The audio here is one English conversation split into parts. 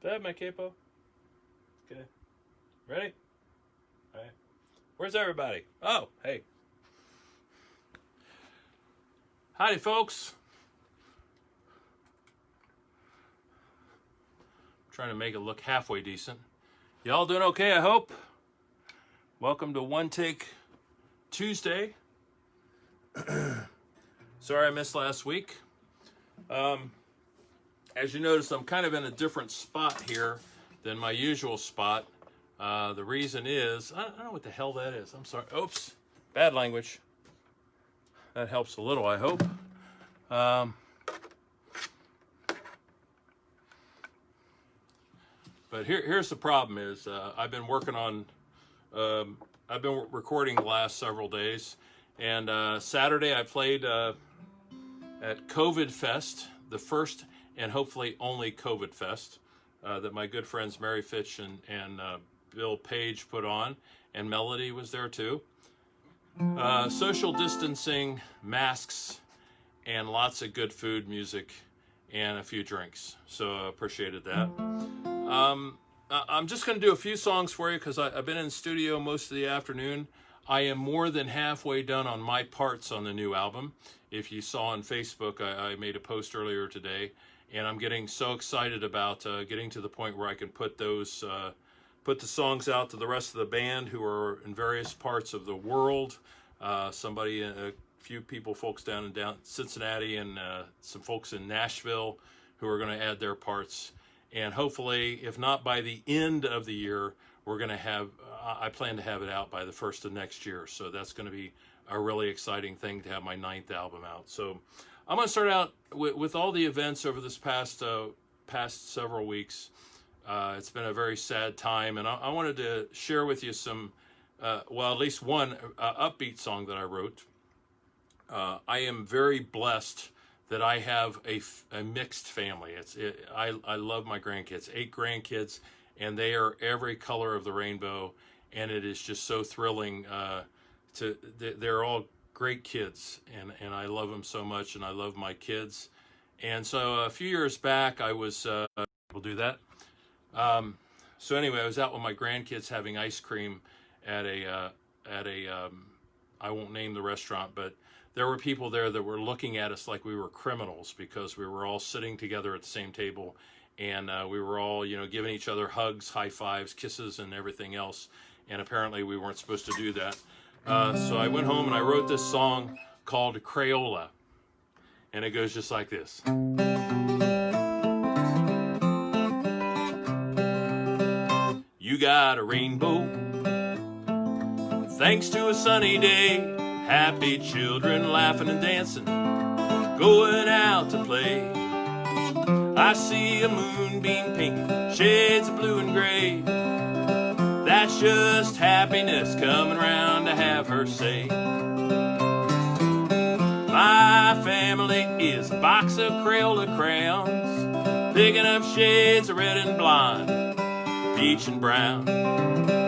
Do I have my capo? Okay. Ready? All right. Where's everybody? Oh, hey. Howdy, folks. I'm trying to make it look halfway decent. Y'all doing okay, I hope? Welcome to One Take Tuesday. Sorry I missed last week. As you notice, I'm kind of in a different spot here than my usual spot. The reason is, I don't know what the hell that is. I'm sorry. Oops. Bad language. That helps a little, I hope. But here's the problem is, I've been working on, I've been recording the last several days. And Saturday I played at COVID Fest, the first and hopefully only COVID Fest that my good friends Mary Fitch and Bill Page put on, and Melody was there too. Social distancing, masks, and lots of good food, music, and a few drinks. So I appreciated that. I'm just going to do a few songs for you because I've been in the studio most of the afternoon. I am more than halfway done on my parts on the new album. If you saw on Facebook, I made a post earlier today, and I'm getting so excited about getting to the point where I can put those, put the songs out to the rest of the band who are in various parts of the world. A few people, folks down in Cincinnati, and some folks in Nashville who are going to add their parts. And hopefully, if not by the end of the year, we're going to have, I plan to have it out by the first of next year. So that's going to be a really exciting thing to have my 9th album out. So I'm going to start out with all the events over this past several weeks. It's been a very sad time, and I wanted to share with you some, well, at least one upbeat song that I wrote. I am very blessed that I have a mixed family. I love my grandkids, 8 grandkids, and they are every color of the rainbow, and it is just so thrilling. They're all great kids, and I love them so much, and I love my kids. And so a few years back, I was, we'll do that. So anyway, I was out with my grandkids having ice cream at a I won't name the restaurant, but there were people there that were looking at us like we were criminals because we were all sitting together at the same table, and we were all, giving each other hugs, high fives, kisses, and everything else. And apparently we weren't supposed to do that. So I went home and I wrote this song called Crayola, and it goes just like this. You got a rainbow, thanks to a sunny day. Happy children laughing and dancing, going out to play. I see a moonbeam painting shades of blue and gray. That's just happiness coming round to have her say. My family is a box of Crayola crayons, picking up shades of red and blonde, peach and brown.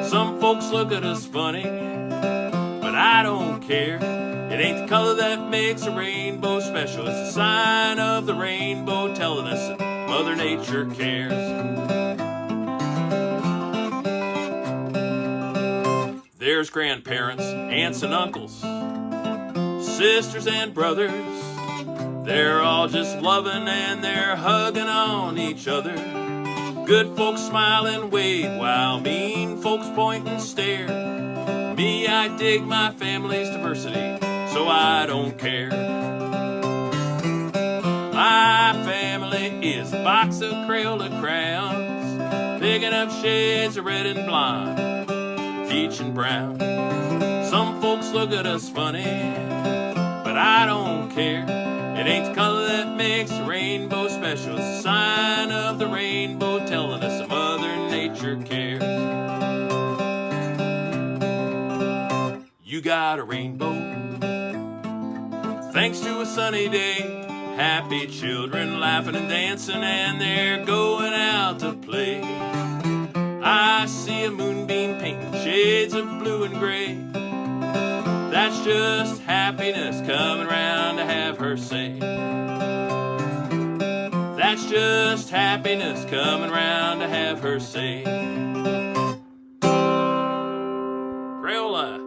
Some folks look at us funny, but I don't care. It ain't the color that makes a rainbow special. It's a sign of the rainbow telling us that Mother Nature cares. There's grandparents, aunts and uncles, sisters and brothers. They're all just loving and they're hugging on each other. Good folks smile and wave while mean folks point and stare. Me, I dig my family's diversity, so I don't care. My family is a box of Crayola crayons, picking up shades of red and blonde, peach and brown. Some folks look at us funny, but I don't care. It ain't the color that makes a rainbow special. It's a sign of the rainbow telling us that Mother Nature cares. You got a rainbow, thanks to a sunny day. Happy children laughing and dancing, and they're going out to play. I see a moonbeam painting shades of blue and gray. That's just happiness coming round to have her say. That's just happiness coming round to have her say. Crayola.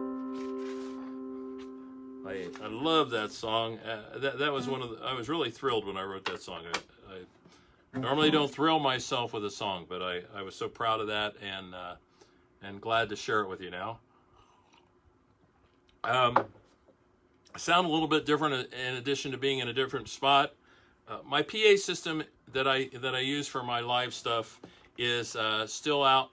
I love that song. That was one of the, I was really thrilled when I wrote that song. I normally don't thrill myself with a song, but I was so proud of that, and glad to share it with you now. I sound a little bit different in addition to being in a different spot. My PA system that I use for my live stuff is still out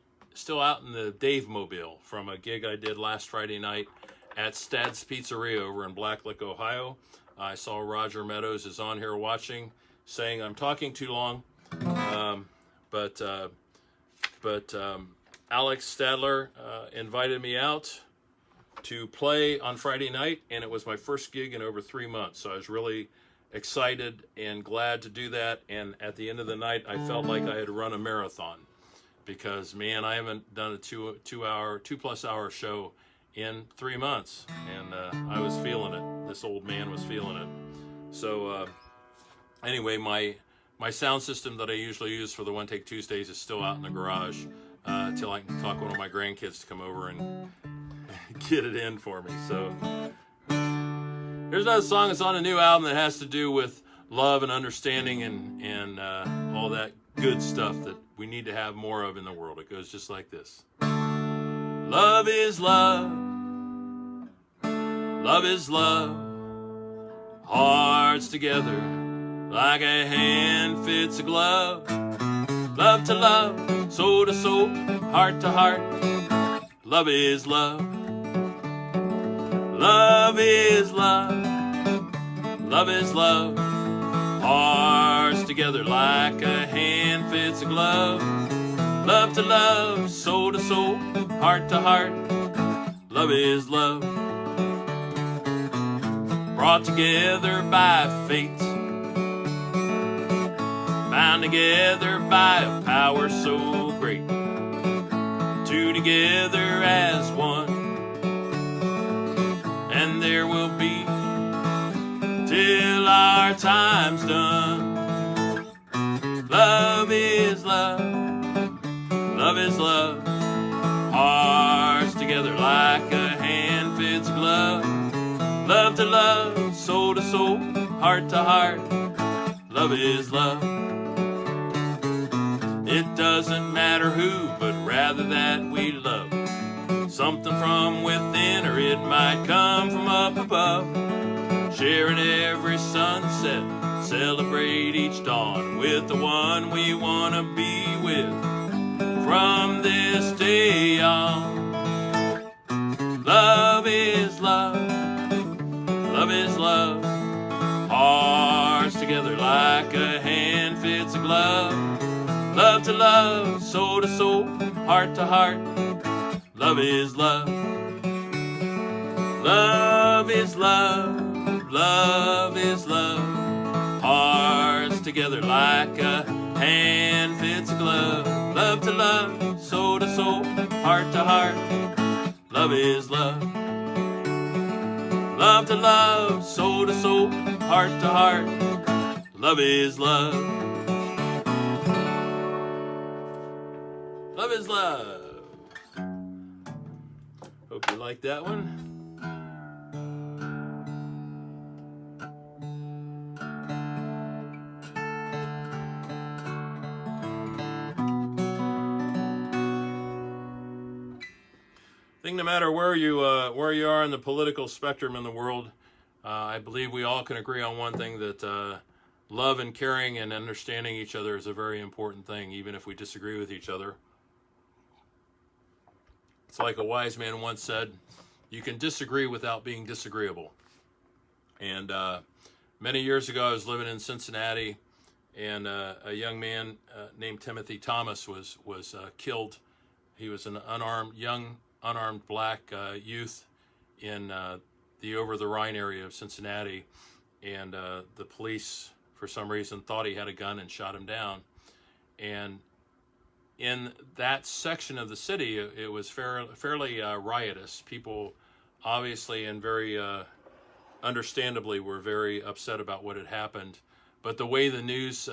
in the Dave Mobile from a gig I did last Friday night at Stad's Pizzeria over in Blacklick, Ohio. I saw Roger Meadows is on here watching, saying I'm talking too long, but Alex Stadler invited me out to play on Friday night, and it was my first gig in over 3 months, so I was really excited and glad to do that. And at the end of the night, I felt like I had run a marathon, because man, I haven't done a two plus hour show in 3 months, and I was feeling it. This old man was feeling it. So anyway, my sound system that I usually use for the One Take Tuesdays is still out in the garage till I can talk one of my grandkids to come over and get it in for me. So here's another song that's on a new album that has to do with love and understanding and all that good stuff that we need to have more of in the world. It goes just like this. Love is love. Love is love. Hearts together like a hand fits a glove. Love to love, soul to soul, heart to heart. Love is love. Love is love. Love is love. Hearts together like a hand fits a glove. Love to love, soul to soul, heart to heart. Love is love. Brought together by fate, bound together by a power so great. Two together as one, and there will be till our time's done. Love is love. Love is love. Hearts together like a hand fits a glove. Love to love, soul to soul, heart to heart. Love is love. It doesn't matter who, but rather that we love. Something from within, or it might come from up above. Sharing every sunset, celebrate each dawn with the one we want to be with from this day on. Love is love. Love is love. Hearts together like a hand fits a glove. Love to love, soul to soul, heart to heart. Love is love. Love is love. Love is love. Hearts together like a hand fits a glove. Love to love, soul to soul, heart to heart. Love is love. Love to love, soul to soul, heart to heart. Love is love. Love is love. Hope you like that one. I think no matter where you are in the political spectrum in the world, I believe we all can agree on one thing, that love and caring and understanding each other is a very important thing, even if we disagree with each other. It's like a wise man once said, you can disagree without being disagreeable. And many years ago, I was living in Cincinnati, and a young man named Timothy Thomas was killed. He was an unarmed black youth in the over the Rhine area of Cincinnati, and the police for some reason thought he had a gun and shot him down. And in that section of the city, it was fairly riotous. People obviously and very understandably were very upset about what had happened, but the way the news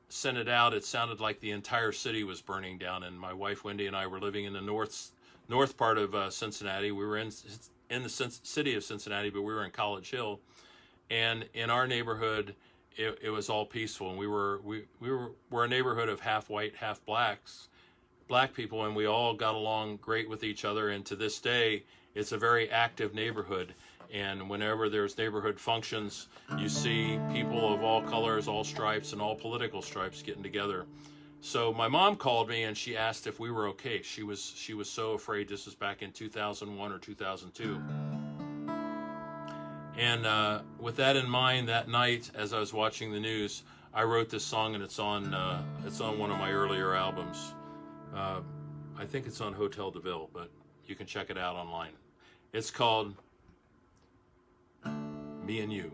sent it out, it sounded like the entire city was burning down. And my wife Wendy and I were living in the north part of Cincinnati. We were in the city of Cincinnati, but we were in College Hill, and in our neighborhood, it was all peaceful. And we're a neighborhood of half white, half black people, and we all got along great with each other. And to this day, it's a very active neighborhood. And whenever there's neighborhood functions, you see people of all colors, all stripes, and all political stripes getting together. So my mom called me and she asked if we were okay. She was so afraid. This was back in 2001 or 2002. And with that in mind, that night, as I was watching the news, I wrote this song, and it's on one of my earlier albums. I think it's on Hotel de Ville, but you can check it out online. It's called Me and You.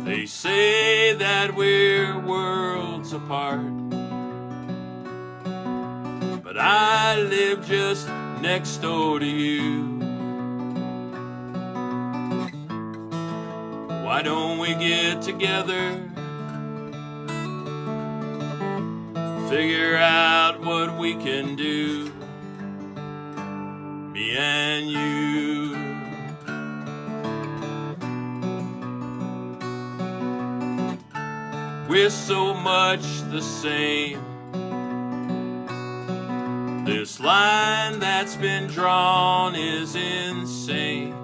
They say that we're worlds apart, but I live just next door to you. Why don't we get together, figure out what we can do, me and you. We're so much the same. This line that's been drawn is insane.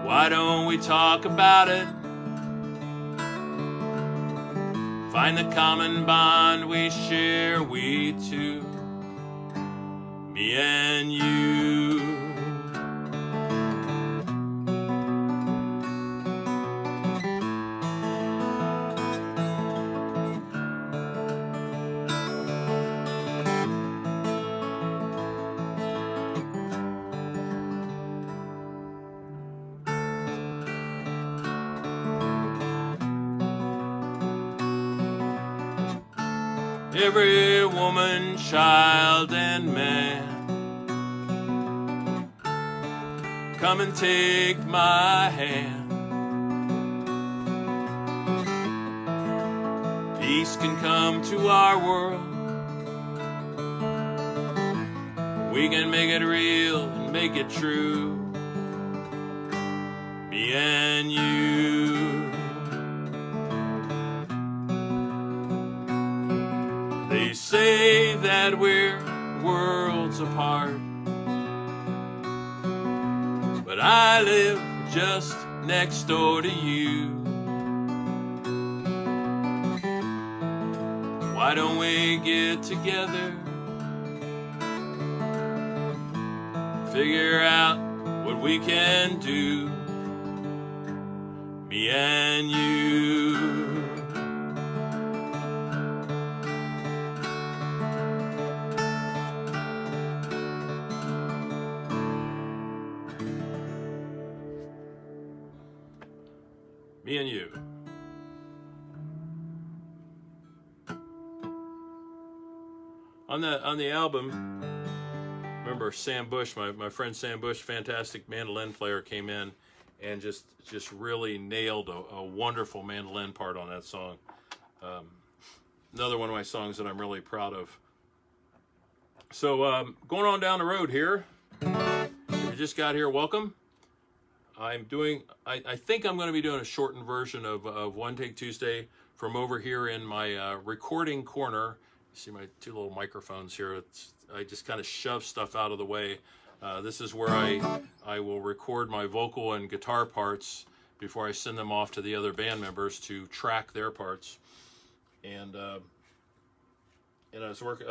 Why don't we talk about it? Find the common bond we share, we two, me and you. Every woman, child, and man, come and take my hand. Peace can come to our world. We can make it real and make it true, me and you. They say that we're worlds apart, but I live just next door to you. Why don't we get together, figure out what we can do, me and you. Me and you. On the album, remember Sam Bush, my friend Sam Bush, fantastic mandolin player, came in and just really nailed a wonderful mandolin part on that song. Another one of my songs that I'm really proud of. So going on down the road here, if you just got here, welcome. I think I'm going to be doing a shortened version of One Take Tuesday from over here in my recording corner. You see my two little microphones here. I just kind of shove stuff out of the way. This is where I will record my vocal and guitar parts before I send them off to the other band members to track their parts. And I've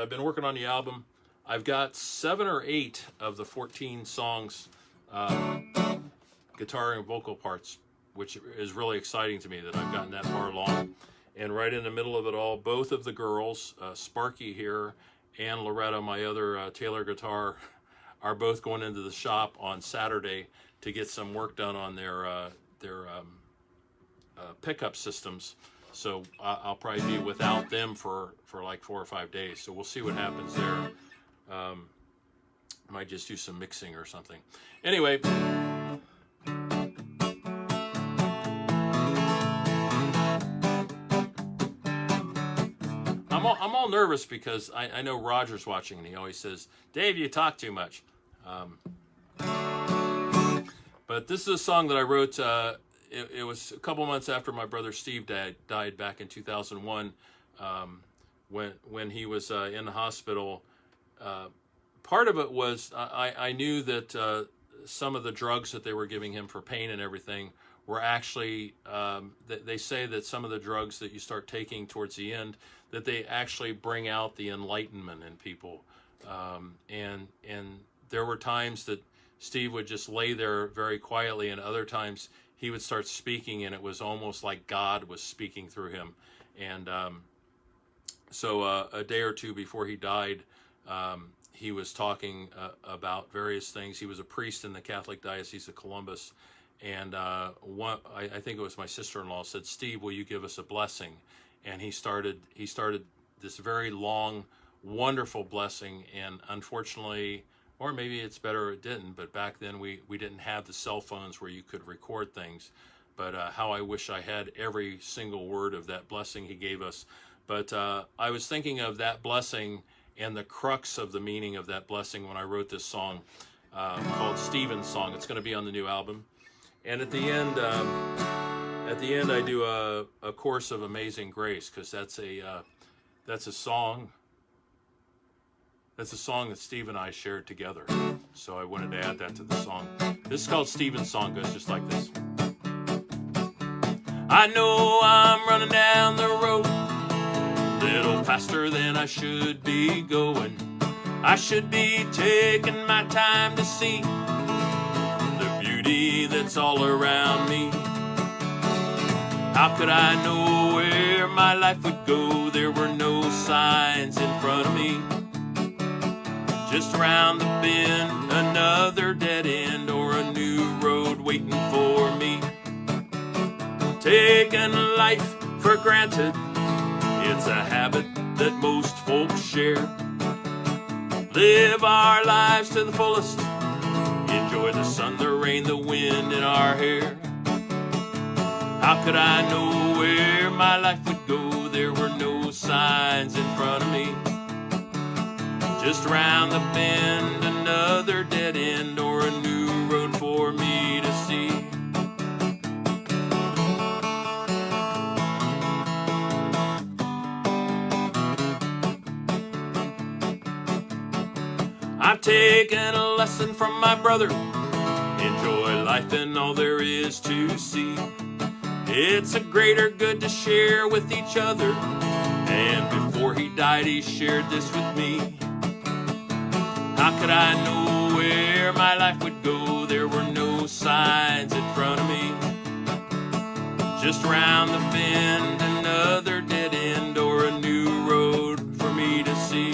been working on the album. I've got 7 or 8 of the 14 songs, guitar and vocal parts, which is really exciting to me that I've gotten that far along. And right in the middle of it all, both of the girls, Sparky here and Loretta, my other Taylor guitar, are both going into the shop on Saturday to get some work done on their pickup systems. So I'll probably be without them for like 4 or 5 days. So we'll see what happens there. Might just do some mixing or something. Anyway. I'm all nervous because I know Roger's watching and he always says, Dave, you talk too much. But this is a song that I wrote. It was a couple months after my brother Steve died back in 2001, when he was in the hospital. Part of it was I knew that some of the drugs that they were giving him for pain and everything were actually, they say that some of the drugs that you start taking towards the end, that they actually bring out the enlightenment in people. And there were times that Steve would just lay there very quietly, and other times he would start speaking, and it was almost like God was speaking through him. And so a day or two before he died, he was talking about various things. He was a priest in the Catholic Diocese of Columbus, and I think it was my sister-in-law said, Steve, will you give us a blessing? And he started this very long, wonderful blessing, and unfortunately, or maybe it's better it didn't, but back then we didn't have the cell phones where you could record things. But how I wish I had every single word of that blessing he gave us. But I was thinking of that blessing and the crux of the meaning of that blessing when I wrote this song called Stephen's Song. It's going to be on the new album. And at the end I do a chorus of Amazing Grace, because that's a song. That's a song that Steve and I shared together. So I wanted to add that to the song. This is called Stephen's Song. Goes just like this. I know I'm running down the road a little faster than I should be going. I should be taking my time to see the beauty that's all around me. How could I know where my life would go? There were no signs in front of me. Just around the bend, another dead end or a new road waiting for me. Taking life for granted, it's a habit that most folks share. Live our lives to the fullest, enjoy the sun, the rain, the wind in our hair. How could I know where my life would go? There were no signs in front of me. Just around the bend, another dead end or a new road for me to see. I've taken a lesson from my brother. Enjoy life and all there is to see. It's a greater good to share with each other. And before he died, he shared this with me. How could I know where my life would go? There were no signs in front of me. Just around the bend, another dead end or a new road for me to see.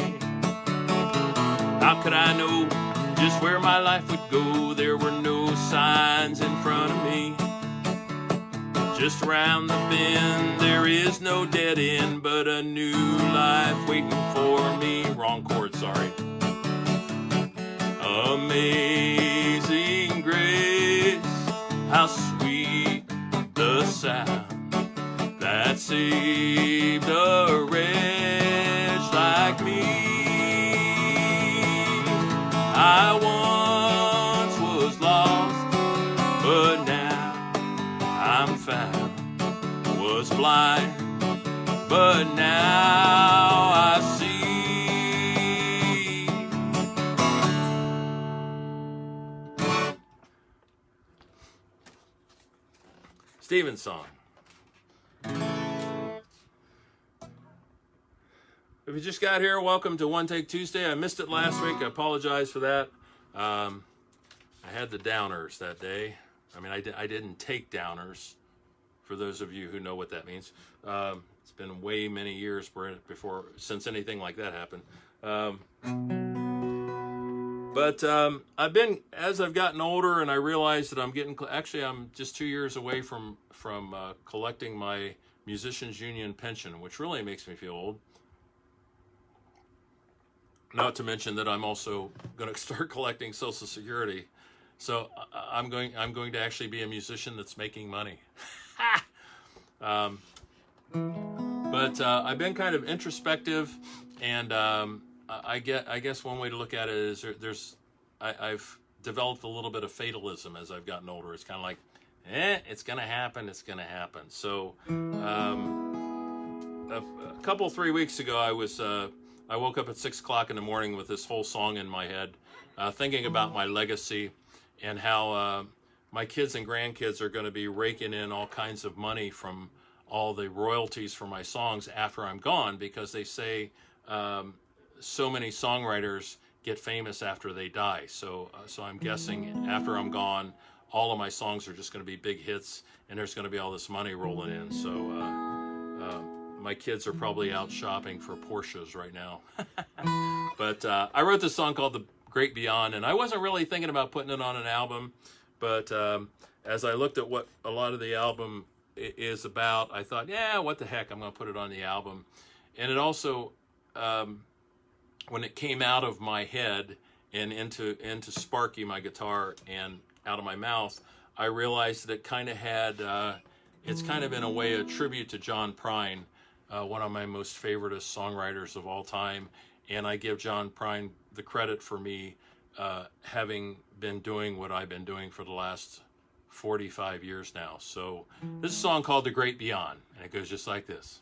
How could I know just where my life would go? There were no signs in front of me. Just around the bend, there is no dead end, but a new life waiting for me. Wrong chord, sorry. Amazing grace, how sweet the sound that saved a wretch like me. I once was lost, but now I'm found. Was blind, but now I see. Stephen's Song. If you just got here, welcome to One Take Tuesday. I missed it last week. I apologize for that. I had the downers that day. I mean, I didn't take downers, for those of you who know what that means. It's been way many years since anything like that happened. But I've been, as I've gotten older and I realize that I'm just 2 years away from collecting my Musicians Union pension, which really makes me feel old. Not to mention that I'm also going to start collecting Social Security. So I'm going to actually be a musician that's making money. But I've been kind of introspective, and I guess one way to look at it is I've developed a little bit of fatalism as I've gotten older. It's kind of like, it's gonna happen. It's gonna happen. So a couple 3 weeks ago, I woke up at 6 o'clock in the morning with this whole song in my head, thinking about my legacy and how my kids and grandkids are going to be raking in all kinds of money from all the royalties for my songs after I'm gone, because they say so many songwriters get famous after they die. So I'm guessing after I'm gone, all of my songs are just going to be big hits, and there's going to be all this money rolling in. So my kids are probably out shopping for Porsches right now. But I wrote this song called The Great Beyond, and I wasn't really thinking about putting it on an album, but as I looked at what a lot of the album is about, I thought, yeah, what the heck, I'm going to put it on the album. And it also, when it came out of my head and into Sparky, my guitar, and out of my mouth, I realized that it kind of had, it's kind of in a way a tribute to John Prine, one of my most favoriteest songwriters of all time. And I give John Prine the credit for me having been doing what I've been doing for the last 45 years now. So this is a song called The Great Beyond, and it goes just like this.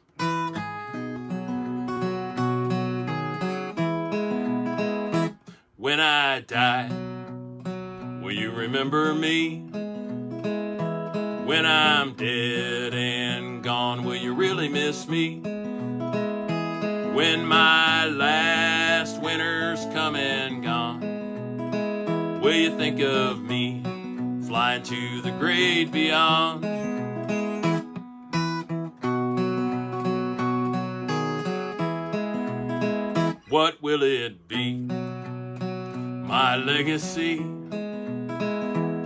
When I die, will you remember me? When I'm dead and gone, will you really miss me? When my last winter's come and gone, will you think of me flying to the great beyond? What will it be? My legacy?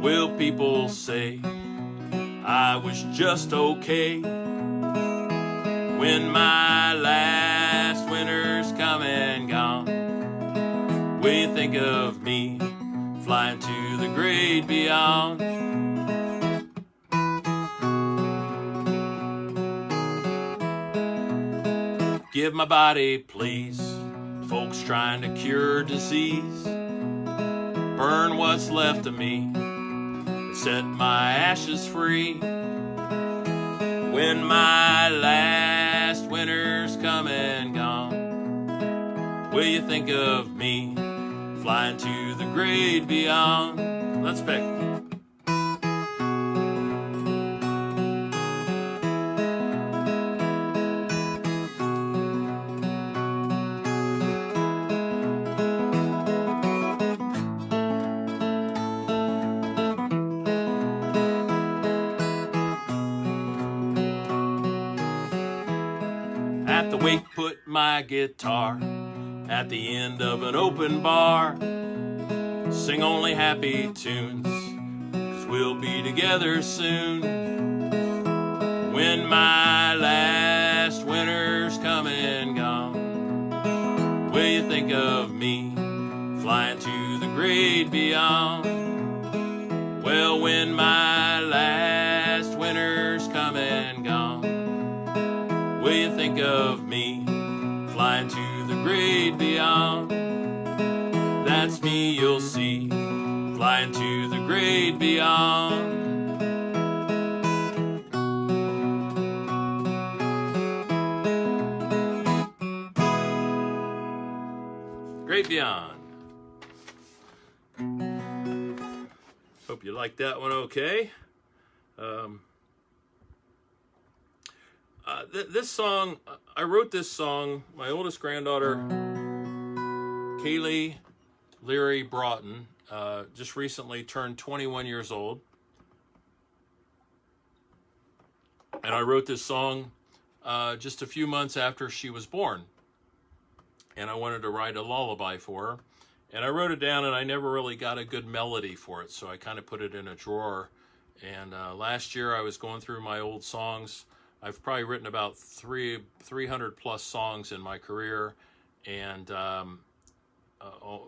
Will people say I was just okay? When my last winter's come and gone, will you think of me flying to the great beyond? Give my body, please, folks trying to cure disease. Burn what's left of me, set my ashes free. When my last winter's come and gone, will you think of me flying to the great beyond? Let's pick. At the wake, put my guitar at the end of an open bar. Sing only happy tunes, 'cause we'll be together soon. When my last winter's come and gone, will you think of me flying to the great beyond? Well, when my last winter's come and gone, will you think of me flying to the great beyond? That's me you'll see, flying to the great beyond. Great beyond. Hope you like that one okay. This song, I wrote this song, my oldest granddaughter, Kaylee Leary Broughton, just recently turned 21 years old. And I wrote this song just a few months after she was born. And I wanted to write a lullaby for her. And I wrote it down, and I never really got a good melody for it, so I kind of put it in a drawer. And last year I was going through my old songs. I've probably written about 300 plus songs in my career, and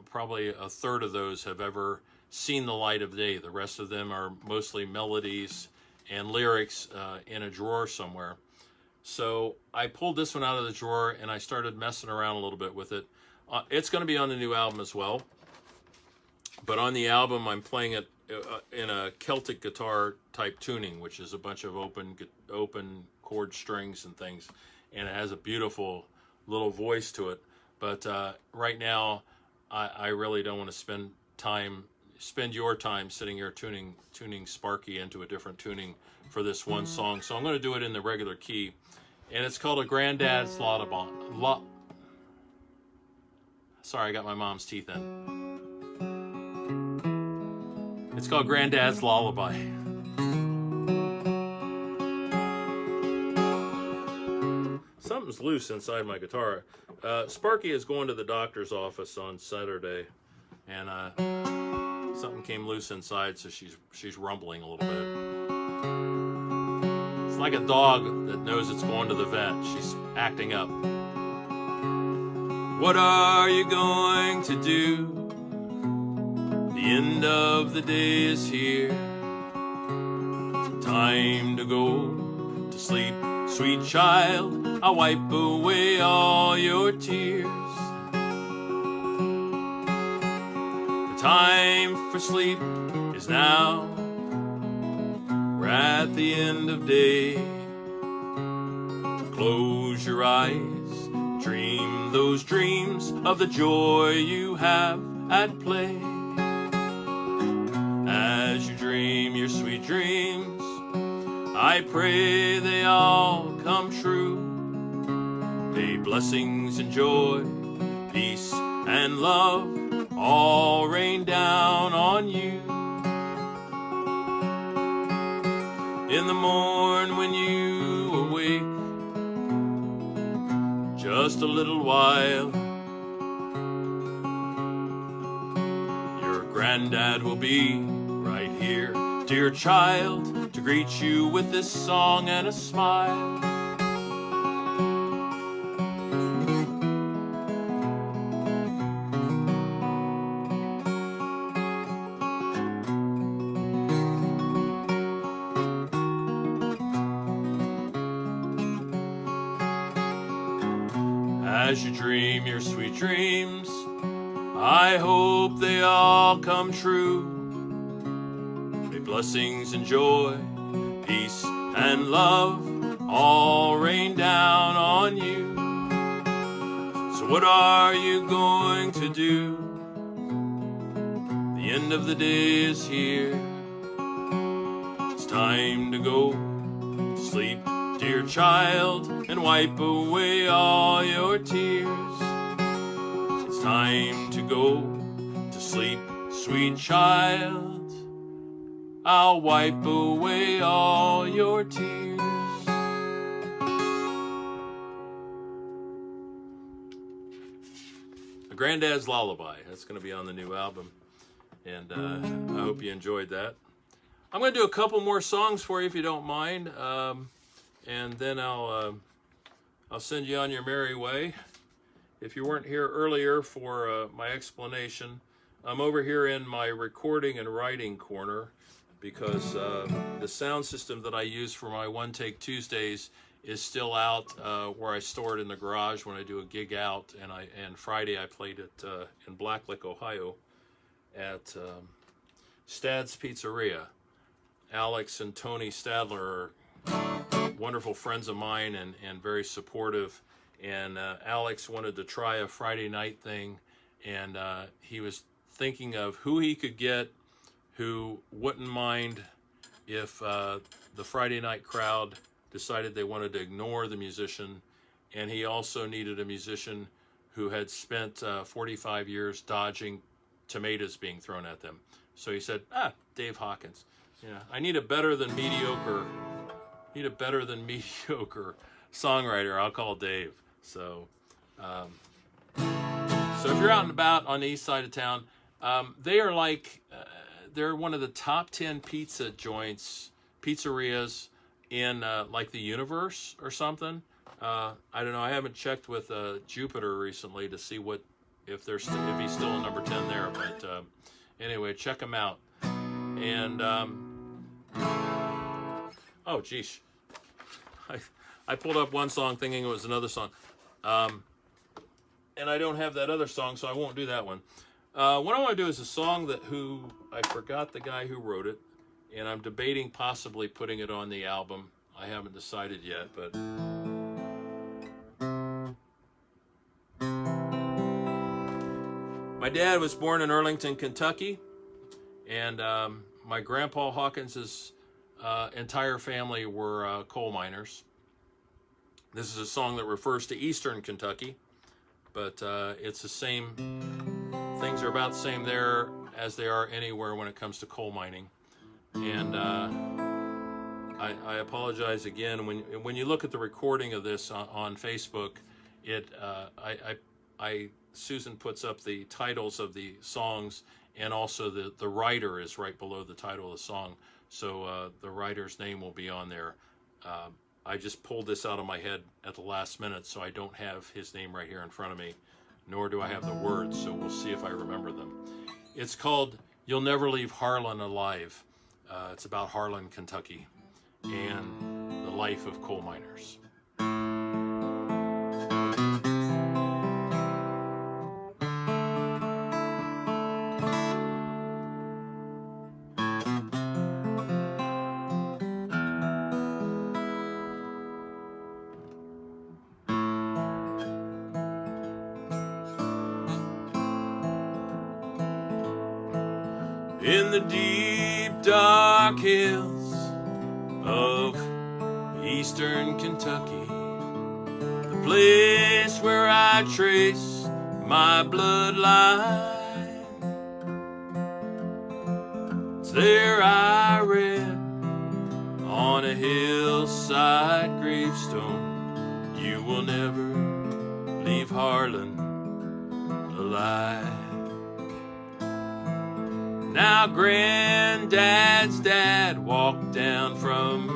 probably a third of those have ever seen the light of day. The rest of them are mostly melodies and lyrics in a drawer somewhere. So I pulled this one out of the drawer and I started messing around a little bit with it. It's going to be on the new album as well. But on the album, I'm playing it in a Celtic guitar type tuning, which is a bunch of open chord strings and things. And it has a beautiful little voice to it. But right now, I really don't want to spend your time sitting here tuning Sparky into a different tuning for this one song. So I'm going to do it in the regular key. And it's called a Granddad's Lullaby. Sorry, I got my mom's teeth in. It's called Granddad's Lullaby. Something's loose inside my guitar. Sparky is going to the doctor's office on Saturday, and something came loose inside, so she's rumbling a little bit. It's like a dog that knows it's going to the vet. She's acting up. What are you going to do? The end of the day is here. Time to go to sleep, sweet child. I'll wipe away all your tears. The time for sleep is now. We're at the end of day. Close your eyes, dream those dreams of the joy you have at play. As you dream your sweet dreams, I pray they all come true. May blessings and joy, peace and love all rain down on you. In the morn when you awake, just a little while, your granddad will be right here, dear child, to greet you with this song and a smile. As you dream your sweet dreams, I hope they all come true. May blessings and joy, peace and love all rain down on you. So what are you going to do? The end of the day is here. It's time to go to sleep, dear child, and wipe away all your tears. It's time to go to sleep, sweet child. I'll wipe away all your tears. A Granddad's Lullaby. That's going to be on the new album. And I hope you enjoyed that. I'm going to do a couple more songs for you if you don't mind. And then I'll send you on your merry way. If you weren't here earlier for my explanation, I'm over here in my recording and writing corner because the sound system that I use for my One Take Tuesdays is still out where I store it in the garage when I do a gig out. And Friday I played it in Blacklick, Ohio at Stad's Pizzeria. Alex and Tony Stadler are wonderful friends of mine and very supportive. And Alex wanted to try a Friday night thing, and he was thinking of who he could get who wouldn't mind if the Friday night crowd decided they wanted to ignore the musician. And he also needed a musician who had spent 45 years dodging tomatoes being thrown at them. So he said, Dave Hawkins. Yeah, I need a better than mediocre songwriter. I'll call Dave. So if you're out and about on the east side of town, they are like, they're one of the top 10 pizza joints, pizzerias in like the universe or something. I don't know. I haven't checked with Jupiter recently to see what if he's still in number 10 there. But anyway, check him out. And oh geez, I pulled up one song thinking it was another song, and I don't have that other song, so I won't do that one. What I want to do is a song I forgot the guy who wrote it, and I'm debating possibly putting it on the album. I haven't decided yet, but my dad was born in Arlington, Kentucky, and my grandpa Hawkins' entire family were coal miners. This is a song that refers to Eastern Kentucky, but it's the same. Things are about the same there as they are anywhere when it comes to coal mining. And I apologize again. When you look at the recording of this on Facebook, Susan puts up the titles of the songs, and also the writer is right below the title of the song. So the writer's name will be on there. I just pulled this out of my head at the last minute, so I don't have his name right here in front of me, nor do I have the words, so we'll see if I remember them. It's called You'll Never Leave Harlan Alive. It's about Harlan, Kentucky, and the life of coal miners. In the deep, dark hills of Eastern Kentucky, the place where I trace my bloodline, it's there I read on a hillside gravestone, you will never leave Harlan alive. Now Granddad's dad walked down from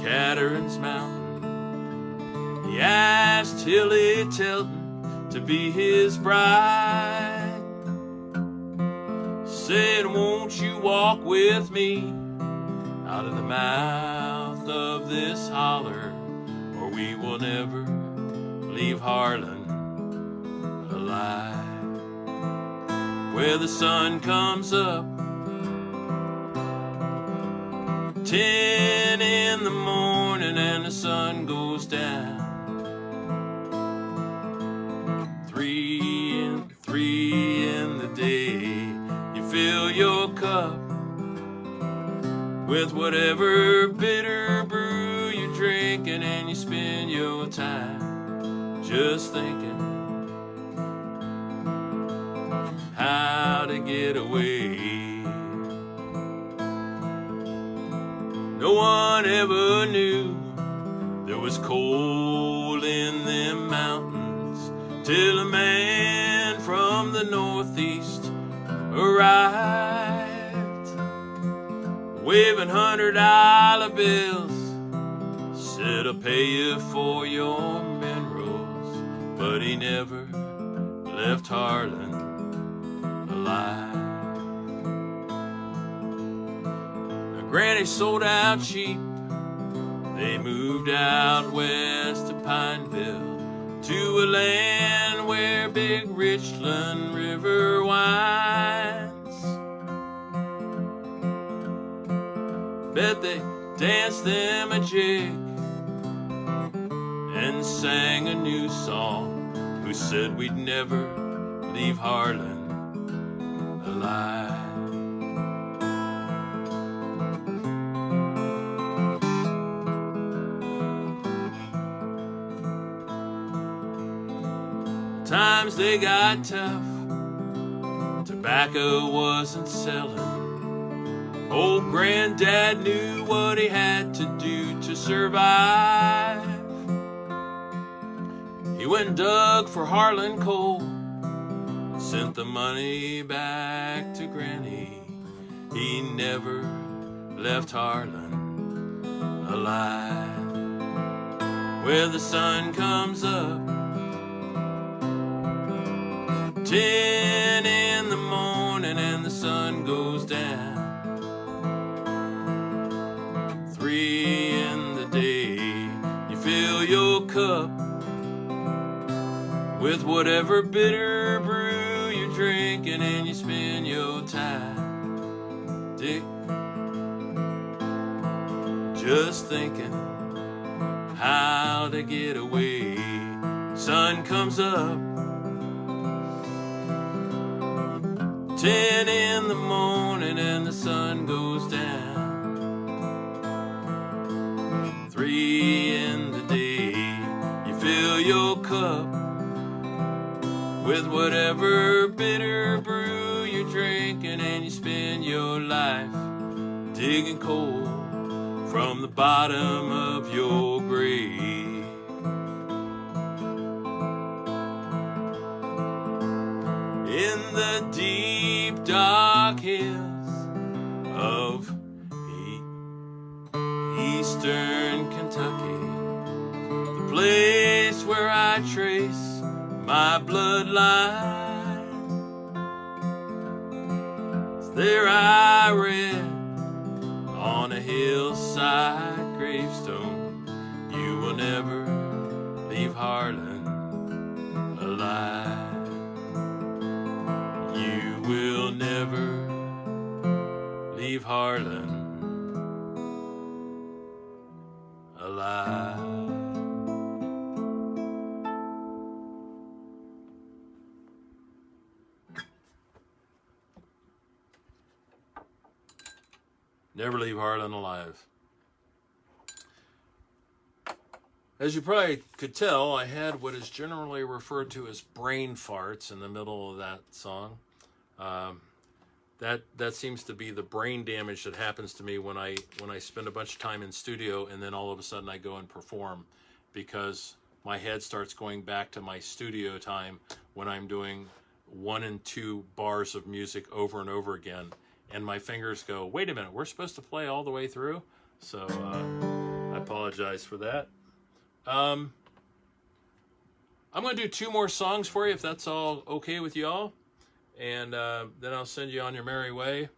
Catherine's Mountain. He asked Hilly Tilton to be his bride. Said, won't you walk with me out of the mouth of this holler, or we will never leave Harlan alive. Where the sun comes up 10 in the morning and the sun goes down 3 in the day. You fill your cup with whatever bitter brew you're drinking, and you spend your time just thinking how to get away. No one ever knew there was coal in them mountains till a man from the northeast arrived, waving $100 bills, said I'll pay you for your minerals, but he never left Harlan alive. Now, Granny sold out cheap. They moved out west of Pineville to a land where Big Richland River winds. Bet they danced them a jig and sang a new song. Who said we'd never leave Harlan alive? Times they got tough, tobacco wasn't selling. Old Granddad knew what he had to do to survive. He went and dug for Harlan coal, sent the money back to Granny. He never left Harlan alive. Where the sun comes up 10 in the morning and the sun goes down. 3 in the day, you fill your cup with whatever bitter brew you're drinking, and you spend your time, Dick, just thinking how to get away. Sun comes up, 10 in the morning and the sun goes down. 3 in the day, you fill your cup with whatever bitter brew you're drinking, and you spend your life digging coal from the bottom of your grave. In the deep dark hills of eastern Kentucky, the place where I trace my bloodline, there I read on a hillside gravestone, you will never leave Harlan alive. You will never leave Harlan alive. Never leave Harlan alive. As you probably could tell, I had what is generally referred to as brain farts in the middle of that song. That seems to be the brain damage that happens to me when I spend a bunch of time in studio and then all of a sudden I go and perform, because my head starts going back to my studio time when I'm doing 1 and 2 bars of music over and over again, and my fingers go, wait a minute, we're supposed to play all the way through? So I apologize for that. I'm going to do 2 more songs for you, if that's all okay with y'all. And then I'll send you on your merry way.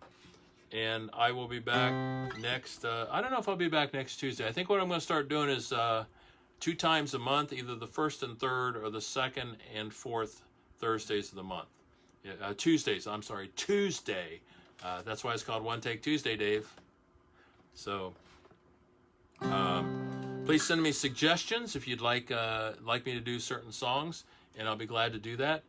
And I will be back next, I don't know if I'll be back next Tuesday. I think what I'm going to start doing is 2 times a month, either the 1st and 3rd or the 2nd and 4th Thursdays of the month. Tuesdays, I'm sorry, Tuesday. That's why it's called One Take Tuesday, Dave. So, please send me suggestions if you'd like me to do certain songs, and I'll be glad to do that.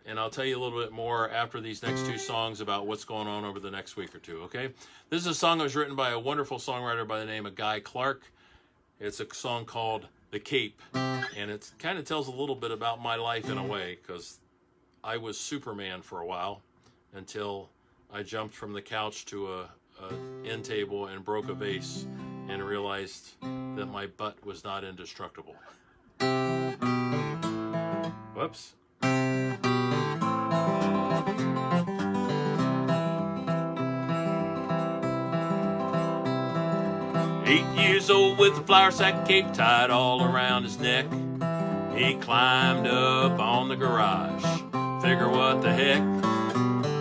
And I'll tell you a little bit more after these next 2 songs about what's going on over the next week or 2, okay? This is a song that was written by a wonderful songwriter by the name of Guy Clark. It's a song called The Cape, and it kind of tells a little bit about my life in a way, because I was Superman for a while until I jumped from the couch to a end table and broke a vase and realized that my butt was not indestructible. Whoops. 8 years old with a flour sack cape tied all around his neck. He climbed up on the garage, figure what the heck.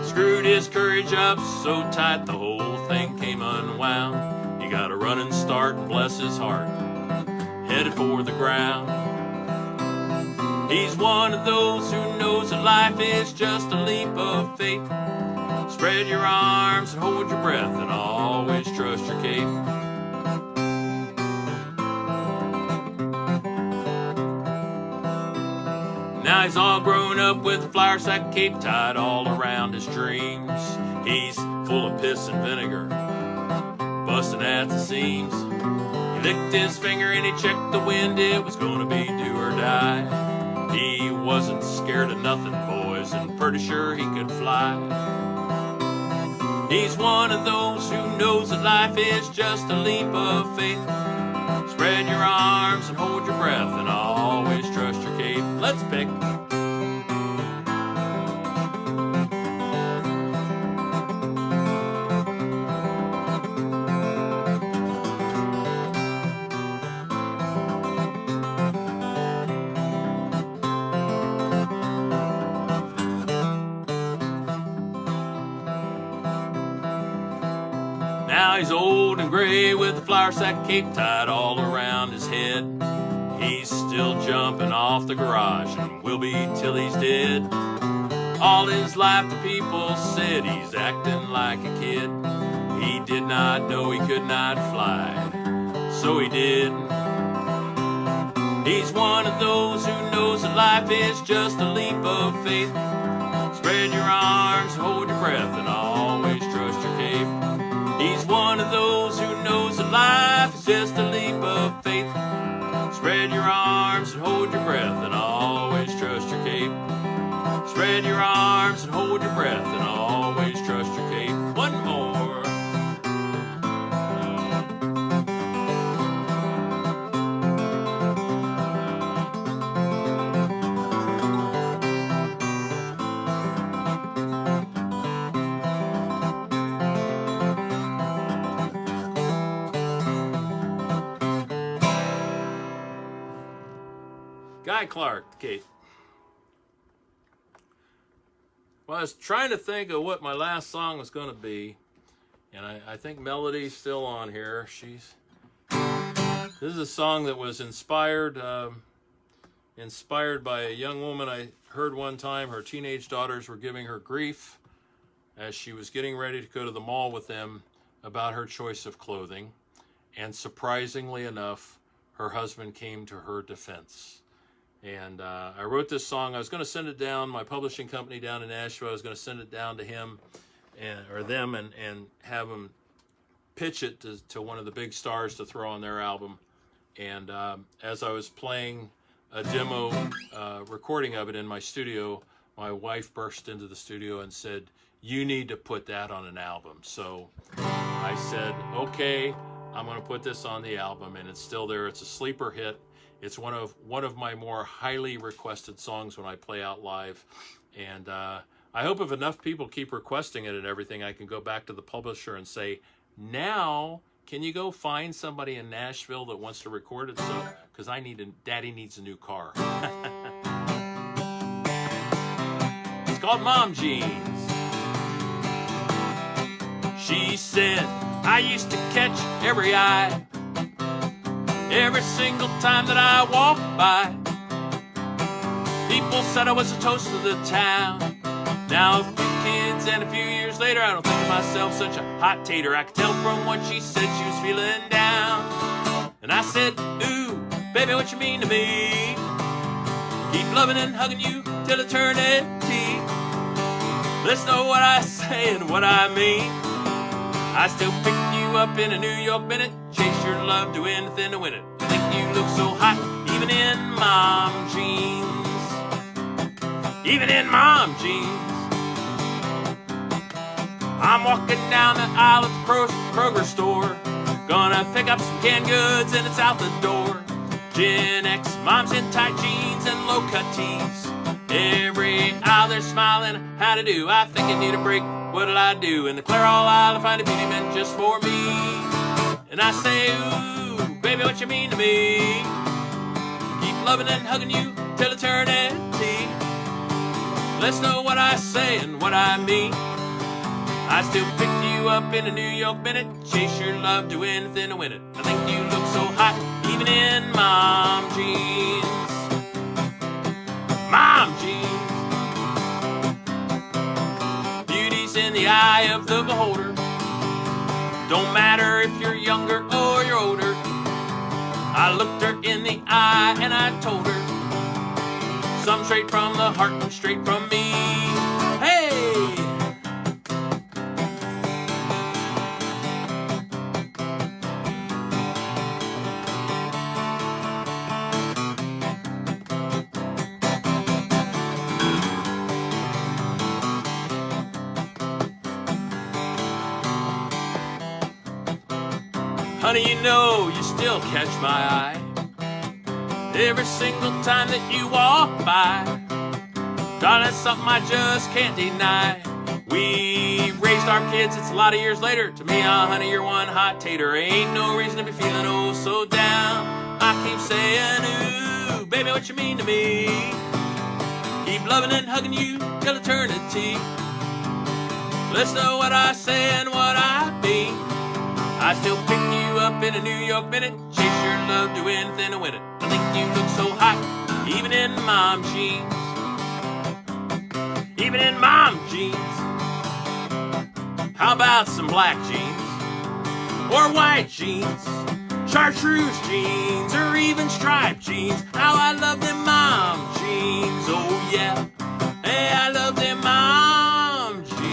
Screwed his courage up so tight the whole thing came unwound. He got a running start and bless his heart, headed for the ground. He's one of those who knows that life is just a leap of faith. Spread your arms and hold your breath and always trust your cape. Now he's all grown up with a flour sack cape tied all around his dreams. He's full of piss and vinegar, busting at the seams. He licked his finger and he checked the wind, it was gonna be do or die. He wasn't scared of nothing, boys, and pretty sure he could fly. He's one of those who knows that life is just a leap of faith. Spread your arms and hold your breath and always trust your cape. Let's pick. Now he's old and gray with a flour sack cape tied all around his head. He's still jumping off the garage and will be till he's dead. All his life the people said he's acting like a kid. He did not know he could not fly, so he did. He's one of those who knows that life is just a leap of faith. Spread your arms, hold your breath, and always trust your cape. He's one of those who knows that life is just a leap of faith. Spread your arms and hold your breath, and always trust your cape. Spread your arms and hold your breath, and always trust your cape. One more. Guy Clark, Kate. Well, I was trying to think of what my last song was going to be, and I think Melody's still on here. This is a song that was inspired by a young woman I heard one time. Her teenage daughters were giving her grief as she was getting ready to go to the mall with them about her choice of clothing, and surprisingly enough, her husband came to her defense. And I wrote this song. I was going to send it down, my publishing company down in Nashville. I was going to send it down to him or them and have them pitch it to one of the big stars to throw on their album. And as I was playing a demo recording of it in my studio, my wife burst into the studio and said, "You need to put that on an album." So I said, okay, I'm going to put this on the album, and it's still there. It's a sleeper hit. It's one of my more highly requested songs when I play out live, and I hope if enough people keep requesting it and everything, I can go back to the publisher and say, now can you go find somebody in Nashville that wants to record it? So, because Daddy needs a new car. It's called Mom Jeans. She said, I used to catch every eye every single time that I walked by. People said I was a toast of the town. Now a few kids and a few years later, I don't think of myself such a hot tater. I could tell from what she said she was feeling down. And I said, ooh, baby, what you mean to me? Keep loving and hugging you till eternity. Let's know what I say and what I mean. I still pick you up in a New York minute, chase your love, do anything to win it. I think you look so hot, even in mom jeans. Even in mom jeans. I'm walking down the aisle at the Kroger store, gonna pick up some canned goods and it's out the door. Gen X moms in tight jeans and low-cut tees. Every aisle they're smiling, how to do? I think I need a break. What'll I do? In the Crayola aisle, I find a beauty meant just for me. And I say, ooh, baby, what you mean to me? Keep loving and hugging you till eternity. Let's know what I say and what I mean. I still pick you up in a New York minute, chase your love, do anything to win it. I think you look so hot, even in mom jeans. Mom jeans. In the eye of the beholder. Don't matter if you're younger or you're older. I looked her in the eye and I told her, some straight from the heart and straight from me. Hey! Honey, you know you still catch my eye every single time that you walk by. Darling, it's something I just can't deny. We raised our kids, it's a lot of years later. To me, honey, you're one hot tater. Ain't no reason to be feeling oh so down. I keep saying, ooh, baby, what you mean to me? Keep loving and hugging you till eternity. Let's know what I say and what I mean. I still pick you up in a New York minute, chase your love, do anything to win it. I think you look so hot, even in mom jeans. Even in mom jeans. How about some black jeans? Or white jeans? Chartreuse jeans, or even striped jeans. How I love them mom jeans, oh yeah. Hey, I love them mom jeans.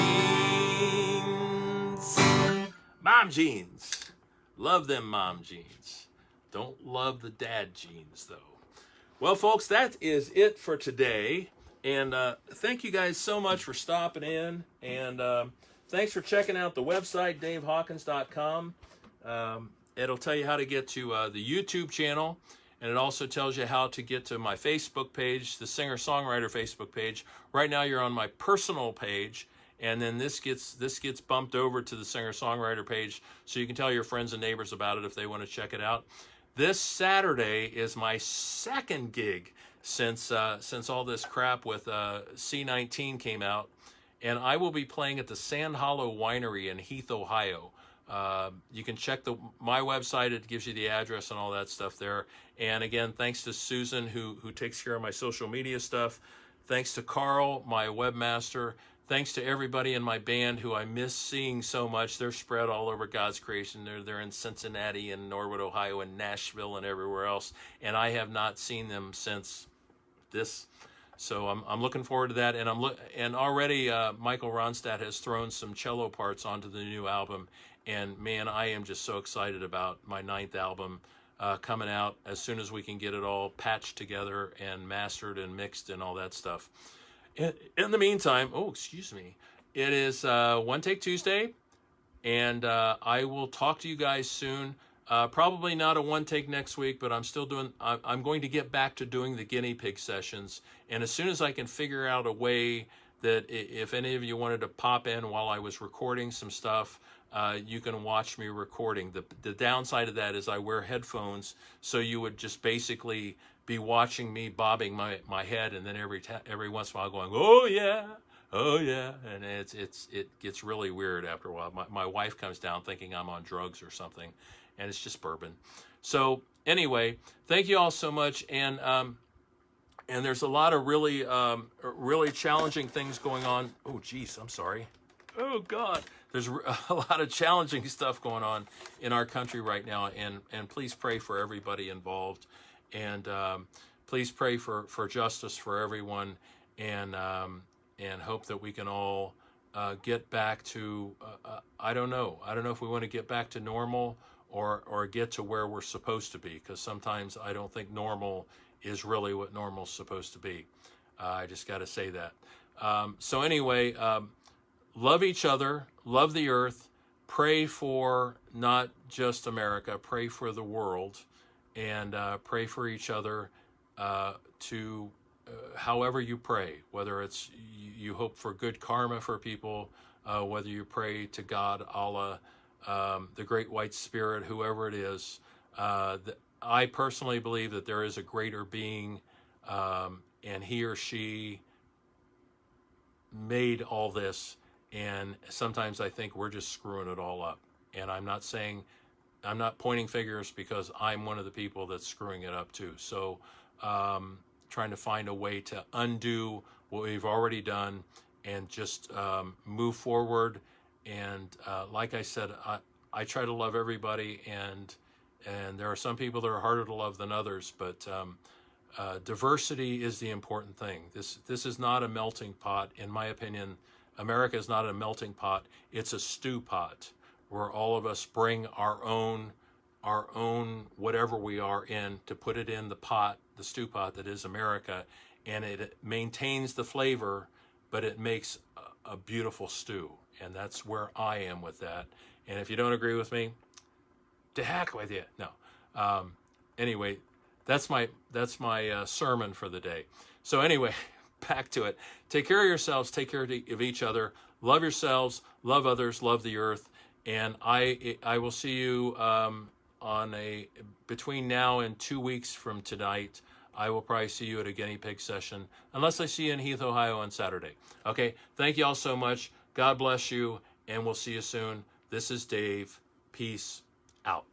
Mom jeans. Love them mom jeans. Don't love the dad jeans, though. Well, folks, that is it for today. And thank you guys so much for stopping in. And thanks for checking out the website, davehawkins.com. It'll tell you how to get to the YouTube channel, and it also tells you how to get to my Facebook page, the singer-songwriter Facebook page. Right now you're on my personal page, and then this gets bumped over to the singer-songwriter page, so you can tell your friends and neighbors about it if they want to check it out. This Saturday is my second gig since all this crap with C19 came out, and I will be playing at the Sand Hollow Winery in Heath, Ohio. You can check my website. It gives you the address and all that stuff there. And again, thanks to Susan, who takes care of my social media stuff. Thanks to Carl, my webmaster. Thanks to everybody in my band who I miss seeing so much. They're spread all over God's creation. They're in Cincinnati and Norwood, Ohio, and Nashville and everywhere else. And I have not seen them since this. So I'm looking forward to that. And already Michael Ronstadt has thrown some cello parts onto the new album. And man, I am just so excited about my 9th album coming out as soon as we can get it all patched together and mastered and mixed and all that stuff. In the meantime, excuse me, it is One Take Tuesday, and I will talk to you guys soon. Probably not a one take next week, but I'm going to get back to doing the guinea pig sessions. And as soon as I can figure out a way that if any of you wanted to pop in while I was recording some stuff, you can watch me recording. The downside of that is I wear headphones, so you would just basically be watching me bobbing my head, and then every once in a while going, oh yeah, and it gets really weird after a while. My wife comes down thinking I'm on drugs or something, and it's just bourbon. So anyway, thank you all so much, and there's a lot of really challenging things going on. Oh geez, I'm sorry. Oh God. There's a lot of challenging stuff going on in our country right now, and please pray for everybody involved, and please pray for justice for everyone, and hope that we can all get back to I don't know if we want to get back to normal or get to where we're supposed to be, because sometimes I don't think normal is really what normal's supposed to be. I just got to say that. So anyway. Love each other, love the earth, pray for not just America, pray for the world, and pray for each other however you pray, whether it's you hope for good karma for people, whether you pray to God, Allah, the Great White Spirit, whoever it is. I personally believe that there is a greater being, and he or she made all this. And sometimes I think we're just screwing it all up. And I'm not pointing fingers, because I'm one of the people that's screwing it up too. So trying to find a way to undo what we've already done and just move forward. And like I said, I try to love everybody, and there are some people that are harder to love than others, but diversity is the important thing. This is not a melting pot, in my opinion. America is not a melting pot. It's a stew pot where all of us bring our own whatever we are in to put it in the pot, the stew pot that is America, and it maintains the flavor, but it makes a beautiful stew. And that's where I am with that. And if you don't agree with me, to heck with you. No. Anyway, that's my sermon for the day. So anyway, back to it. Take care of yourselves. Take care of each other. Love yourselves. Love others. Love the earth. And I will see you between now and 2 weeks from tonight. I will probably see you at a guinea pig session, unless I see you in Heath, Ohio on Saturday. Okay. Thank you all so much. God bless you, and we'll see you soon. This is Dave. Peace out.